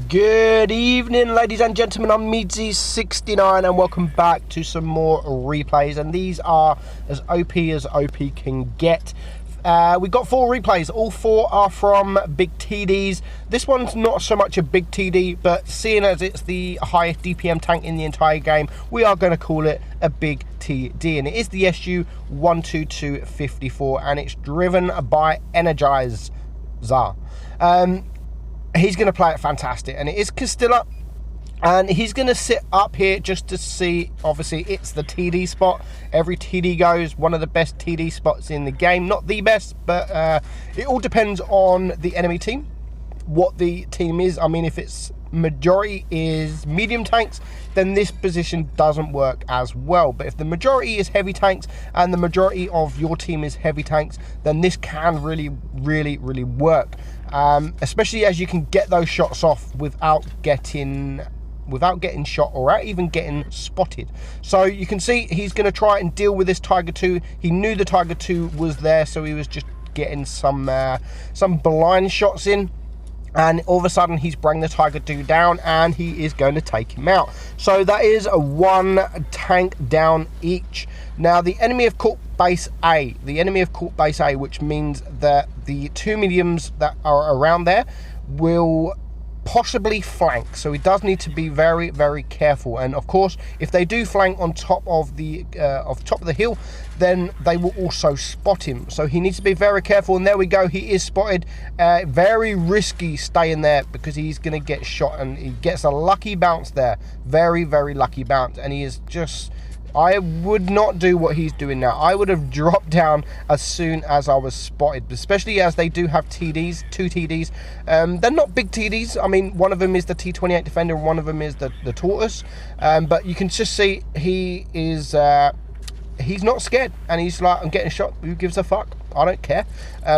Good evening, ladies and gentlemen. I'm Meadsyreplays and welcome back to some more replays, and these are as OP as OP can get. We've got 4 replays. All 4 are from big TDs. This one's not so much a big TD, but seeing as it's the highest DPM tank in the entire game, we are going to call it a big TD, and it is the SU 12254, and it's driven by Meadsyreplays. He's going to play it fantastic, and it is Castilla, and he's going to sit up here just to see. Obviously it's the TD spot. Every TD goes, one of the best TD spots in the game. Not the best, but it all depends on the enemy team, what the team is. I mean, if it's majority is medium tanks, then this position doesn't work as well. But if the majority is heavy tanks and the majority of your team is heavy tanks, then this can really work, especially as you can get those shots off without getting shot or without even getting spotted. So you can see he's going to try and deal with this Tiger 2. He knew the Tiger 2 was there, so he was just getting some blind shots in. And all of a sudden he's bringing the Tiger 2 down, and he is going to take him out. So that is a 1 tank down each. Now the enemy have caught base A. Which means that the 2 mediums that are around there will possibly flank, so he does need to be very careful. And of course, if they do flank on top of the hill, then they will also spot him, so he needs to be very careful. And there we go, he is spotted. Very risky staying there, because he's going to get shot, and he gets a lucky bounce there. Very lucky bounce, and he is just, I would not do what he's doing now. I would have dropped down as soon as I was spotted, especially as they do have TDs, 2 TDs. They're not big TDs. I mean, one of them is the T28 Defender and one of them is the Tortoise. But you can just see he is, he's not scared, and he's like, I'm getting shot, who gives a fuck? I don't care,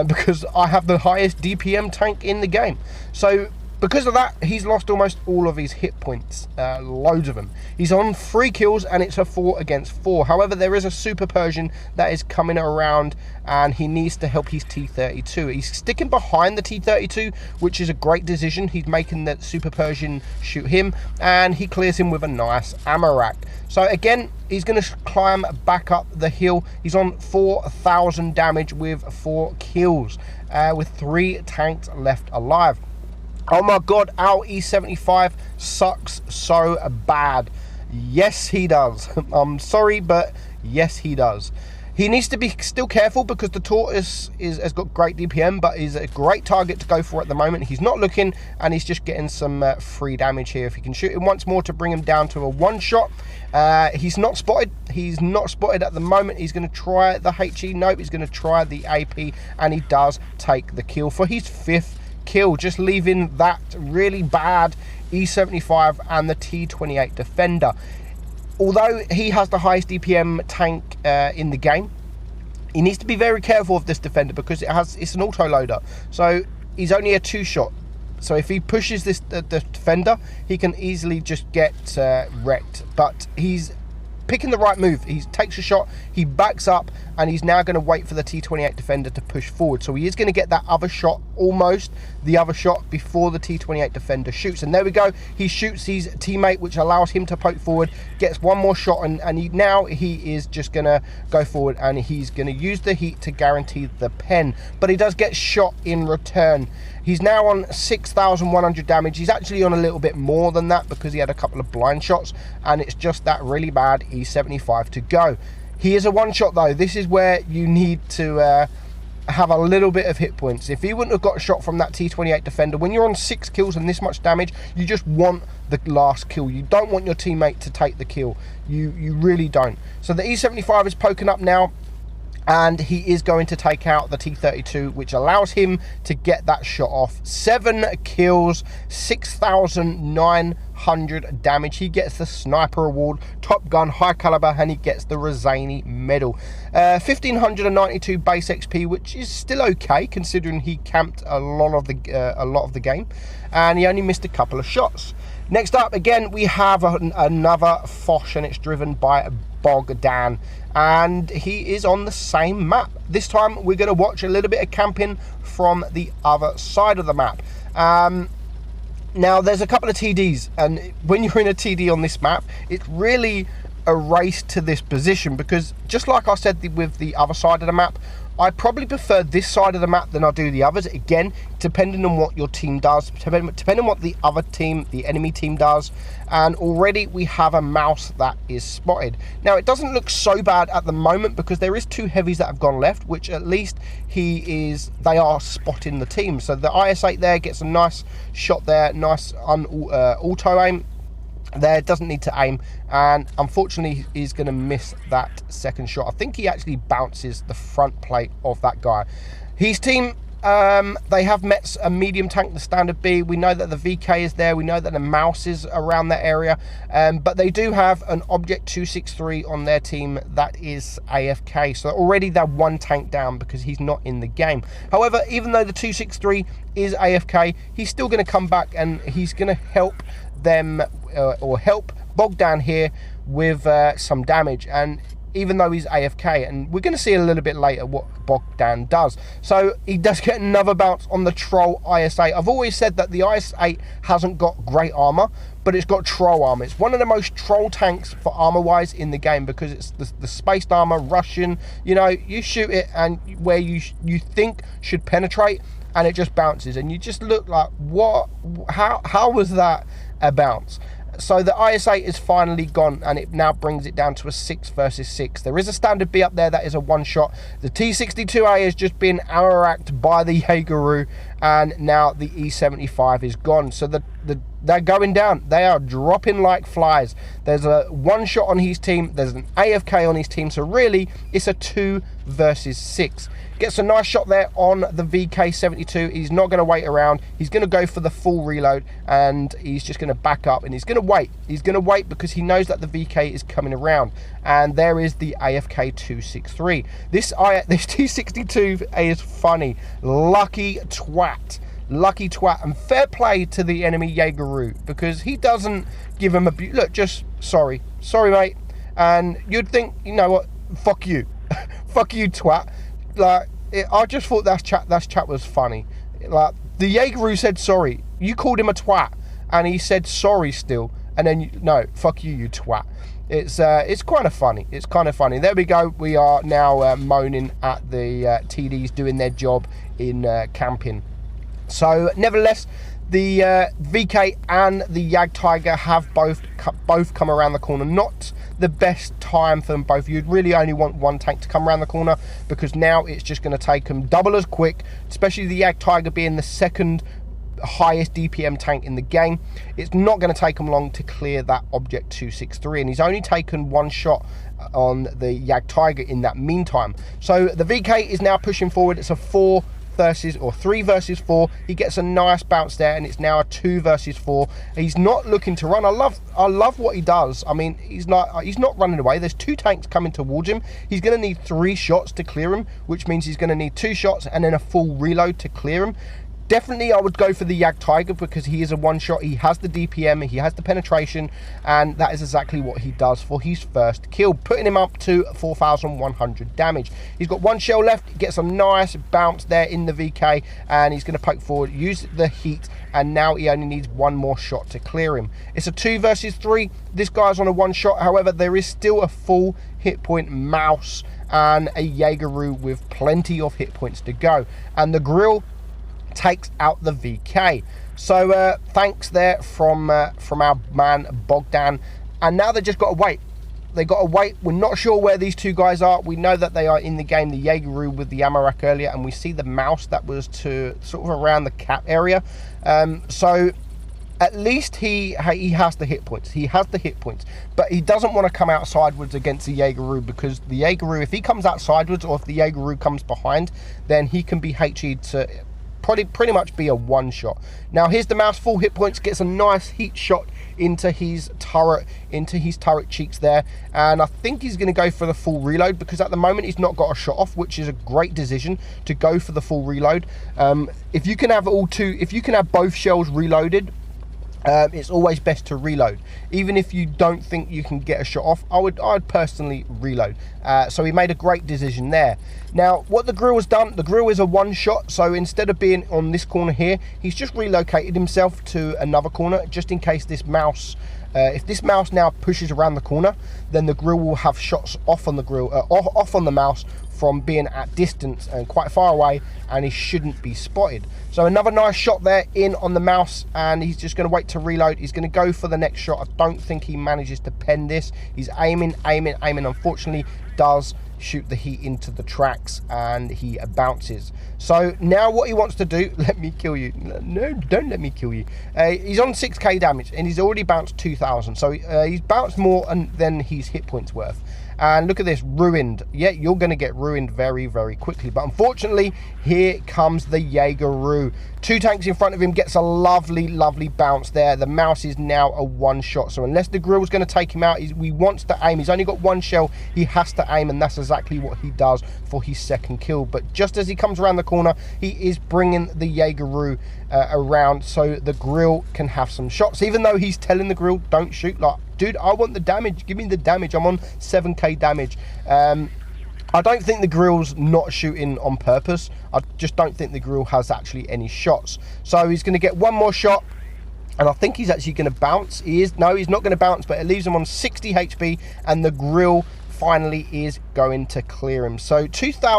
because I have the highest DPM tank in the game. So because of that, he's lost almost all of his hit points, loads of them. He's on 3 kills, and it's a 4 against 4. However, there is a Super Persian that is coming around, and he needs to help his T32. He's sticking behind the T32, which is a great decision. He's making the Super Persian shoot him, and he clears him with a nice ammo rack. So again, he's going to climb back up the hill. He's on 4,000 damage with 4 kills, with 3 tanks left alive. Oh my god, our E75 sucks so bad. Yes, he does. I'm sorry, but yes, he does. He needs to be still careful, because the Tortoise has got great DPM, but is a great target to go for at the moment. He's not looking, and he's just getting some free damage here. If he can shoot him once more to bring him down to a 1 shot. He's not spotted. He's not spotted at the moment. He's going to try the HE. Nope, he's going to try the AP, and he does take the kill for his 5th kill, just leaving that really bad E75 and the T28 Defender. Although he has the highest DPM tank in the game, he needs to be very careful of this Defender, because it's an auto loader, so he's only a 2 shot. So if he pushes this the Defender, he can easily just get wrecked. But he's picking the right move. He takes a shot, he backs up, and he's now going to wait for the T28 Defender to push forward. So he is going to get that other shot, almost the other shot, before the T28 Defender shoots. And there we go, he shoots his teammate, which allows him to poke forward, gets 1 more shot, and now he is just going to go forward, and he's going to use the heat to guarantee the pen. But he does get shot in return. He's now on 6,100 damage. He's actually on a little bit more than that, because he had a couple of blind shots, and it's just that really bad E75 to go. He is a 1 shot though. This is where you need to have a little bit of hit points. If he wouldn't have got shot from that T28 Defender, when you're on 6 kills and this much damage, you just want the last kill. You don't want your teammate to take the kill. You really don't. So the E75 is poking up now, and he is going to take out the T32, which allows him to get that shot off. 7 kills, 6,900 damage. He gets the Sniper Award, Top Gun, High Caliber, and he gets the Rezani Medal. 1,592 base XP, which is still okay, considering he camped a lot of the game, and he only missed a couple of shots. Next up, again, we have another Foch, and it's driven by Bogdan, and he is on the same map. This time we're going to watch a little bit of camping from the other side of the map. Now, there's a couple of TDs, and when you're in a TD on this map, it's really a race to this position, because just like I said with the other side of the map, I probably prefer this side of the map than I do the others. Again, depending on what your team does, depending on what the other team, the enemy team does. And already we have a mouse that is spotted. Now, it doesn't look so bad at the moment because there is 2 heavies that have gone left, which at least they are spotting the team. So the IS-8 there gets a nice shot there, nice auto aim. There, doesn't need to aim, and unfortunately he's going to miss that second shot. I think he actually bounces the front plate of that guy. His team, they have met a medium tank, the standard B. We know that the VK is there, we know that the mouse is around that area, but they do have an object 263 on their team that is AFK, so already they're 1 tank down because he's not in the game. However, even though the 263 is AFK, he's still going to come back and he's going to help them or help Bogdan here with some damage. And even though he's AFK, and we're going to see a little bit later what Bogdan does. So he does get another bounce on the troll IS-8. I've always said that the IS-8 hasn't got great armor, but it's got troll armor. It's one of the most troll tanks for armor wise in the game, because it's the spaced armor, Russian, you know, you shoot it and where you think should penetrate, and it just bounces, and you just look like, what, how was that a bounce? So the IS-8 is finally gone, and it now brings it down to a 6 versus 6. There is a standard B up there that is a 1-shot. The T62A has just been arrow-racked by the jageroo, and now the E75 is gone. So they're going down. They are dropping like flies. There's a 1-shot on his team. There's an AFK on his team. So really, it's a 2 versus 6. Gets a nice shot there on the VK72. He's not going to wait around. He's going to go for the full reload, and he's just going to back up, and he's going to wait. He's going to wait because he knows that the VK is coming around. And there is the AFK 263. This T62 is funny. Lucky twat. Lucky twat. And fair play to the enemy jageroo, because he doesn't give him a look, just sorry mate. And you'd think, you know what, fuck you. Fuck you, twat. Like, I just thought that chat was funny. Like, the jageroo said sorry. You called him a twat, and he said sorry still. And then no, fuck you, you twat. It's kind of funny. It's kind of funny. There we go. We are now moaning at the TDs doing their job in camping. So nevertheless, the VK and the Jag Tiger have both come around the corner. Not the best time for them both. You'd really only want 1 tank to come around the corner, because now it's just going to take them double as quick, especially the Jag Tiger being the second highest DPM tank in the game. It's not going to take them long to clear that object 263, and he's only taken 1 shot on the Jag Tiger in that meantime. So the VK is now pushing forward. It's a 3 versus 4. He gets a nice bounce there, and it's now a 2 versus 4. He's not looking to run. I love what he does. I mean, he's not running away. There's 2 tanks coming towards him. He's going to need 3 shots to clear him, which means he's going to need 2 shots and then a full reload to clear him. Definitely I would go for the Jag Tiger, because he is a 1-shot. He has the DPM, he has the penetration, and that is exactly what he does for his first kill, putting him up to 4,100 damage. He's got 1 shell left, gets a nice bounce there in the VK, and he's going to poke forward, use the heat, and now he only needs 1 more shot to clear him. It's a 2 versus 3. This guy's on a 1-shot. However, there is still a full hit point mouse and a jageroo with plenty of hit points to go, and the grill takes out the VK. So thanks there from our man Bogdan, and now they just got to wait. They got to wait. We're not sure where these 2 guys are. We know that they are in the game, the jageroo with the ammo rack earlier, and we see the mouse that was to sort of around the cap area. So at least he has the hit points. He has the hit points, but he doesn't want to come out sideways against the jageroo, because the jageroo, if he comes out sideways, or if the jageroo comes behind, then he can be HE'd to pretty much be a 1-shot. Now here's the mouse, full hit points, gets a nice heat shot into his turret cheeks there, and I think he's going to go for the full reload, because at the moment he's not got a shot off, which is a great decision to go for the full reload. If you can have both shells reloaded, it's always best to reload. Even if you don't think you can get a shot off, I'd personally reload. So he made a great decision there. Now, what the grill has done, the grill is a one shot, so instead of being on this corner here, he's just relocated himself to another corner, just in case this mouse, if this mouse now pushes around the corner, then the grill will have shots off on the grill, off on the mouse from being at distance and quite far away, and he shouldn't be spotted. So another nice shot there in on the mouse, and he's just going to wait to reload. He's going to go for the next shot. I don't think he manages to pen this. He's aiming. Unfortunately, does shoot the heat into the tracks, and he bounces. So now what he wants to do, let me kill you. No, don't let me kill you. He's on 6k damage, and he's already bounced 2,000. So he's bounced more than his hit points worth. And look at this, ruined. Yeah, you're going to get ruined very, very quickly. But unfortunately, here comes the jageroo. 2 tanks in front of him, gets a lovely, lovely bounce there. The mouse is now a one shot. So unless the grill's going to take him out, he wants to aim. He's only got 1 shell. He has to aim, and that's exactly what he does for his second kill. But just as he comes around the corner, he is bringing the jageroo around so the grill can have some shots. Even though he's telling the grill, don't shoot. Like, dude, I want the damage. Give me the damage. I'm on 7k damage. I don't think the grill's not shooting on purpose. I just don't think the grill has actually any shots. So he's going to get 1 more shot, and I think he's actually going to bounce. No, he's not going to bounce, but it leaves him on 60 HP, and the grill finally is going to clear him. So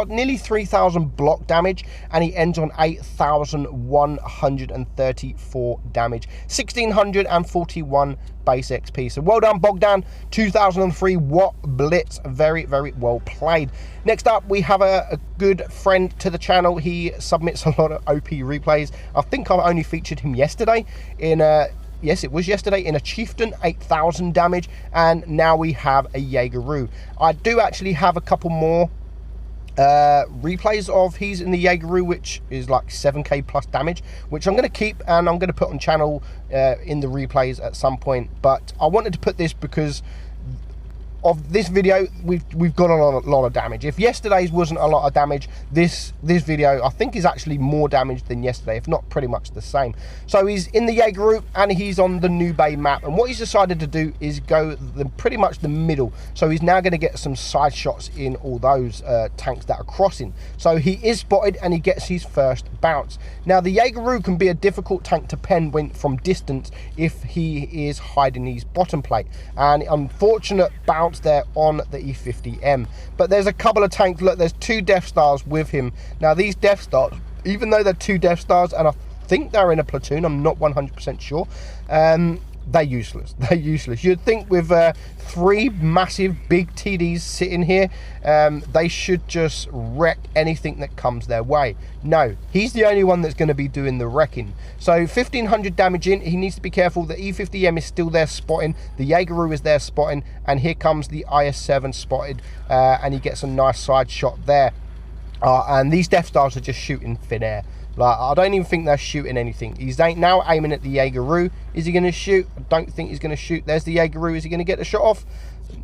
nearly 3,000 block damage, and he ends on 8,134 damage, 1,641 base XP. So well done, Bogdan. 2003 watt blitz. Very, very well played. Next up, we have a good friend to the channel. He submits a lot of OP replays. I think I only featured him yesterday in yes, it was yesterday, in a chieftain, 8,000 damage, and now we have a jageroo. I do actually have a couple more replays of he's in the jageroo, which is like 7k plus damage, which I'm going to keep and I'm going to put on channel in the replays at some point. But I wanted to put this because of this video, we've got a lot of damage. If yesterday's wasn't a lot of damage, this video I think is actually more damage than yesterday, if not pretty much the same. So he's in the jageroo, and he's on the New Bay map, and what he's decided to do is go pretty much the middle. So he's now going to get some side shots in all those tanks that are crossing. So he is spotted, and he gets his first bounce. Now the jageroo can be a difficult tank to pen from distance if he is hiding his bottom plate, and unfortunate bounce there on the E50M. But there's a couple of tanks. Look, there's 2 deathstars with him. Now these deathstars, even though they're 2 deathstars, and I think they're in a platoon, I'm not 100% sure, they're useless. They're useless. You'd think with 3 massive big TDs sitting here, they should just wreck anything that comes their way. No, he's the only one that's going to be doing the wrecking. So 1,500 damage in, he needs to be careful. The E50M is still there spotting, the jageroo is there spotting, and here comes the IS-7 spotted, and he gets a nice side shot there. And these Death Stars are just shooting thin air. Like, I don't even think they're shooting anything. He's now aiming at the jageroo. Is he going to shoot? I don't think he's going to shoot. There's the jageroo. Is he going to get the shot off?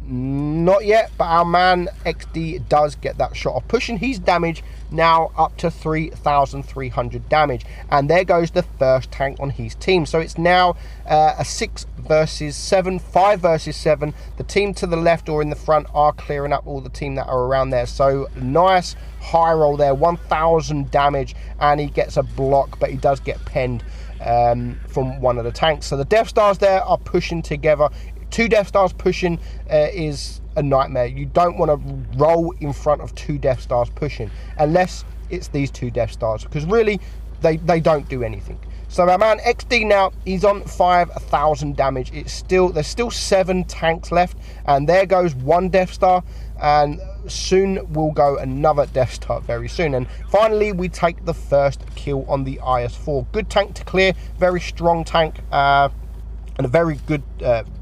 Not yet, but our man XD does get that shot off, pushing his damage now up to 3,300 damage. And there goes the first tank on his team. So it's now a 6 versus 7, 5 versus 7. The team to the left or in the front are clearing up all the team that are around there. So nice high roll there, 1,000 damage, and he gets a block, but he does get penned from one of the tanks. So the Death Stars there are pushing together. 2 Death Stars pushing is a nightmare. You don't want to roll in front of 2 Death Stars pushing, unless it's these 2 Death Stars, because really they don't do anything. So our man XD now, he's on 5,000 damage. There's still 7 tanks left, and there goes 1 Death Star, and soon will go another Death Star very soon. And finally we take the first kill on the IS-4. Good tank to clear, very strong tank, and a very good,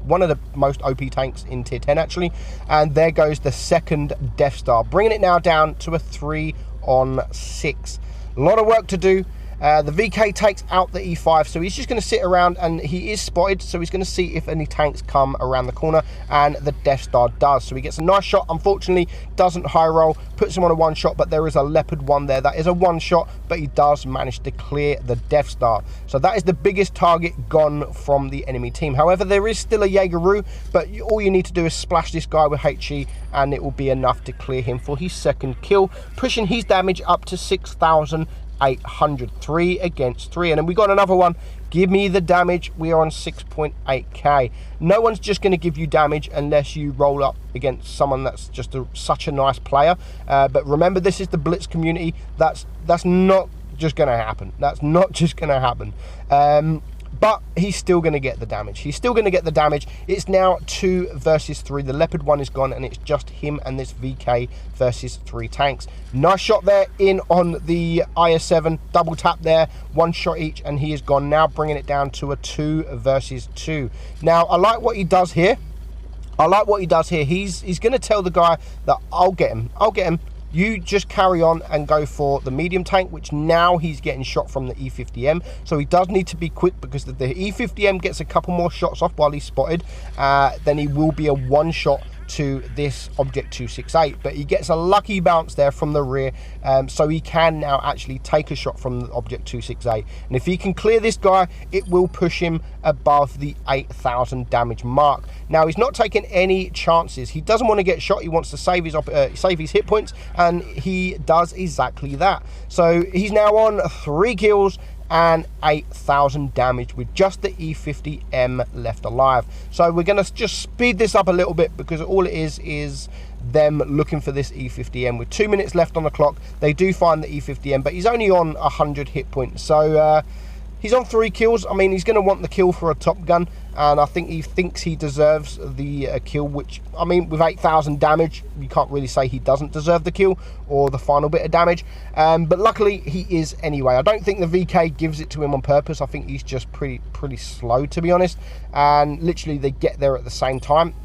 one of the most OP tanks in tier 10 actually. And there goes the second Death Star, bringing it now down to a 3 on 6. A lot of work to do. The VK takes out the E5, so he's just going to sit around, and he is spotted, so he's going to see if any tanks come around the corner, and the Death Star does. So he gets a nice shot. Unfortunately, doesn't high roll, puts him on a one shot, but there is a Leopard 1 there. That is a one shot, but he does manage to clear the Death Star. So that is the biggest target gone from the enemy team. However, there is still a jageroo, but all you need to do is splash this guy with HE, and it will be enough to clear him for his second kill, pushing his damage up to 6,803 against 3. And then we got another one. Give me the damage. We are on 6.8k. No one's just going to give you damage unless you roll up against someone that's just such a nice player. But remember, this is the blitz community. That's not just going to happen. That's not just going to happen. But he's still going to get the damage. He's still going to get the damage. It's now 2 versus 3. The Leopard 1 is gone, and it's just him and this VK versus 3 tanks. Nice shot there in on the IS-7. Double tap there. 1 shot each, and he is gone. Now bringing it down to a 2 versus 2. Now, I like what he does here. He's going to tell the guy that I'll get him. You just carry on and go for the medium tank, which now he's getting shot from the E50M. So he does need to be quick, because if the E50M gets a couple more shots off while he's spotted, then he will be a one shot to this Object 268. But he gets a lucky bounce there from the rear, so he can now actually take a shot from the Object 268. And if he can clear this guy, it will push him above the 8,000 damage mark. Now, he's not taking any chances. He doesn't want to get shot. He wants to save his hit points, and he does exactly that. So he's now on 3 kills and 8,000 damage with just the E50M left alive. So we're going to just speed this up a little bit, because all it is them looking for this E50M. With 2 minutes left on the clock, they do find the E50M, but he's only on 100 hit points. So he's on 3 kills. I mean, he's going to want the kill for a Top Gun, and I think he thinks he deserves the kill, which, I mean, with 8,000 damage, you can't really say he doesn't deserve the kill or the final bit of damage. But luckily, he is anyway. I don't think the VK gives it to him on purpose. I think he's just pretty slow, to be honest. And literally, they get there at the same time.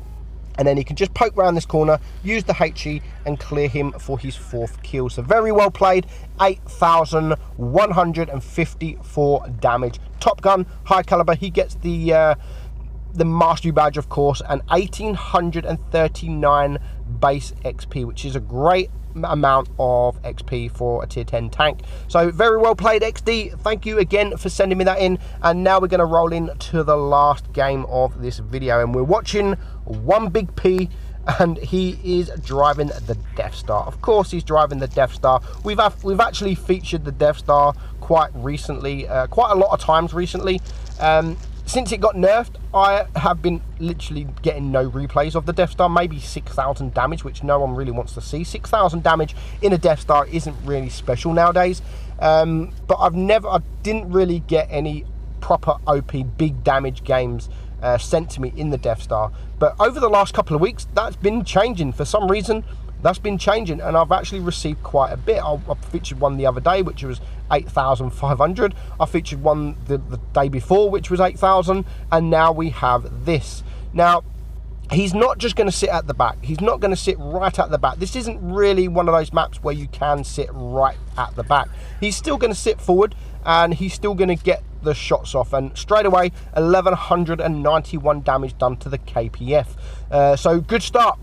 And then he can just poke around this corner, use the HE, and clear him for his 4th kill. So very well played. 8,154 damage. Top Gun, high caliber. He gets the mastery badge, of course, and 1,839 base XP, which is a great amount of XP for a tier 10 tank. So very well played, XD. Thank you again for sending me that in. And now we're going to roll in to the last game of this video, and we're watching One Big P, and he is driving the Death Star. Of course, he's driving the Death Star. We've actually featured the Death Star quite recently, quite a lot of times recently. Since it got nerfed, I have been literally getting no replays of the Death Star. Maybe 6,000 damage, which no one really wants to see. 6,000 damage in a Death Star isn't really special nowadays. But I didn't really get any proper OP big damage games sent to me in the Death Star. But over the last couple of weeks, that's been changing. For some reason, that's been changing, and I've actually received quite a bit. I featured one the other day, which was 8,500. I featured one the day before, which was 8,000, and now we have this. Now, he's not just going to sit at the back. He's not going to sit right at the back. This isn't really one of those maps where you can sit right at the back. He's still going to sit forward, and he's still going to get the shots off, and straight away 1,191 damage done to the KPF. So good start.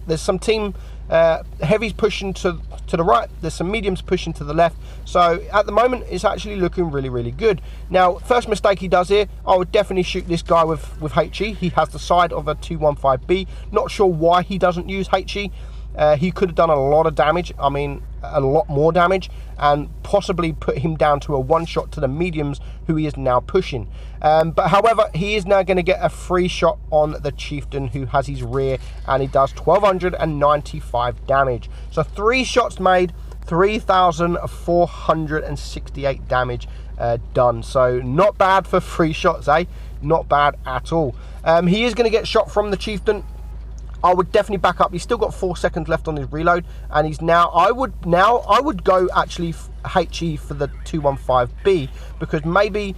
There's some team heavies pushing to the right, there's some mediums pushing to the left, so at the moment it's actually looking really good. Now, first mistake he does here, I would definitely shoot this guy with HE. He has the side of a 215B. Not sure why he doesn't use HE. He could have done a lot of damage, I mean a lot more damage, and possibly put him down to a one shot to the mediums who he is now pushing. But however, he is now going to get a free shot on the chieftain who has his rear, and he does 1,295 damage. So 3 shots made, 3,468 damage done. So not bad for 3 shots, eh? Not bad at all. He is going to get shot from the chieftain. I would definitely back up. He's still got 4 seconds left on his reload, and he's now. I would go actually HE for the 215B, because maybe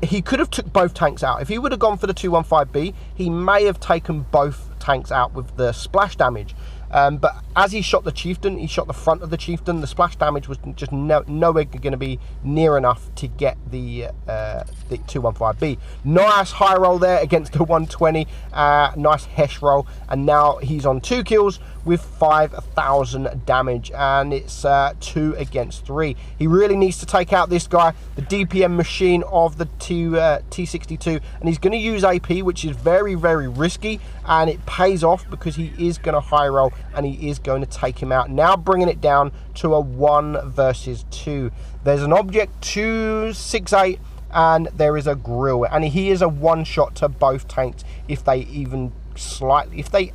he could have took both tanks out. If he would have gone for the 215B, he may have taken both tanks out with the splash damage. But as he shot the chieftain, he shot the front of the chieftain. The splash damage was just nowhere going to be near enough to get the 215B. Nice high roll there against the 120. Nice hesh roll, and now he's on 2 kills with 5,000 damage, and it's 2 against 3. He really needs to take out this guy, the DPM machine of the T62, and he's going to use AP, which is very, very risky, and it pays off because he is going to high roll and he is going to take him out. Now bringing it down to a 1 versus 2. There's an object 268 and there is a grill, and he is a one-shot to both tanks if they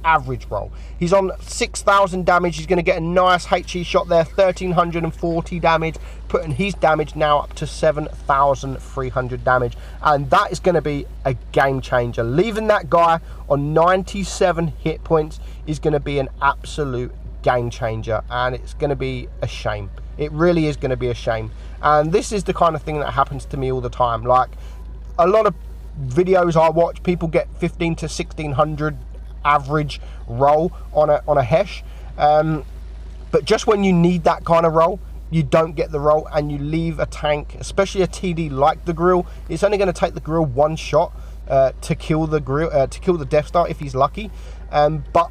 average roll. He's on 6,000 damage. He's going to get a nice HE shot there, 1,340 damage, putting his damage now up to 7,300 damage, and that is going to be a game changer. Leaving that guy on 97 hit points is going to be an absolute game changer, and it's going to be a shame. It really is going to be a shame. And this is the kind of thing that happens to me all the time. Like, a lot of videos I watch, people get 15 to 1,600 average roll on a hesh, but just when you need that kind of roll, you don't get the roll, and you leave a tank, especially a TD like the grill. It's only going to take the grill 1 shot to kill the grill, to kill the Death Star if he's lucky. But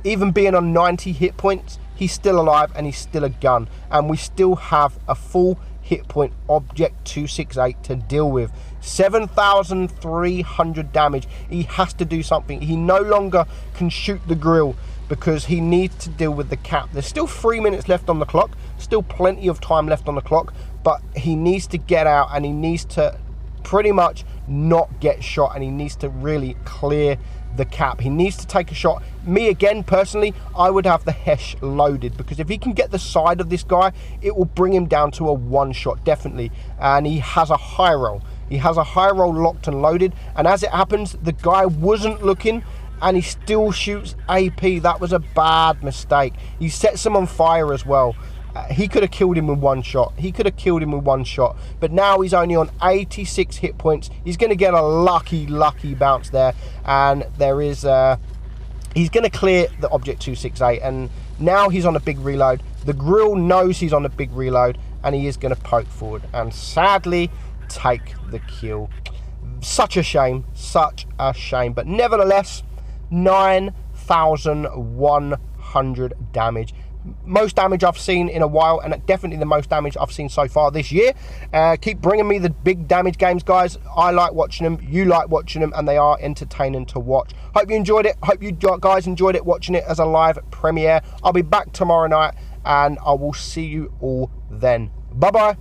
even being on 90 hit points, he's still alive and he's still a gun, and we still have a full hit point object 268 to deal with. 7,300 damage. He has to do something. He no longer can shoot the grill because he needs to deal with the cap. There's still 3 minutes left on the clock, still plenty of time left on the clock, but he needs to get out and he needs to pretty much not get shot, and he needs to really clear the cap. He needs to take a shot. Me, again, personally, I would have the hesh loaded, because if he can get the side of this guy, it will bring him down to a 1 shot definitely. And he has a high roll. He has a high roll locked and loaded, and as it happens, the guy wasn't looking and he still shoots AP. That was a bad mistake. He sets him on fire as well. He could have killed him with 1 shot. He could have killed him with 1 shot. But now he's only on 86 hit points. He's going to get a lucky bounce there. And there is... he's going to clear the object 268. And now he's on a big reload. The grill knows he's on a big reload. And he is going to poke forward. And sadly, take the kill. Such a shame. Such a shame. But nevertheless, 9,100 damage. Most damage I've seen in a while, and definitely the most damage I've seen so far this year. Keep bringing me the big damage games, guys. I like watching them, you like watching them, and they are entertaining to watch. Hope you enjoyed it. Hope you guys enjoyed it watching it as a live premiere. I'll be back tomorrow night, and I will see you all then. Bye bye.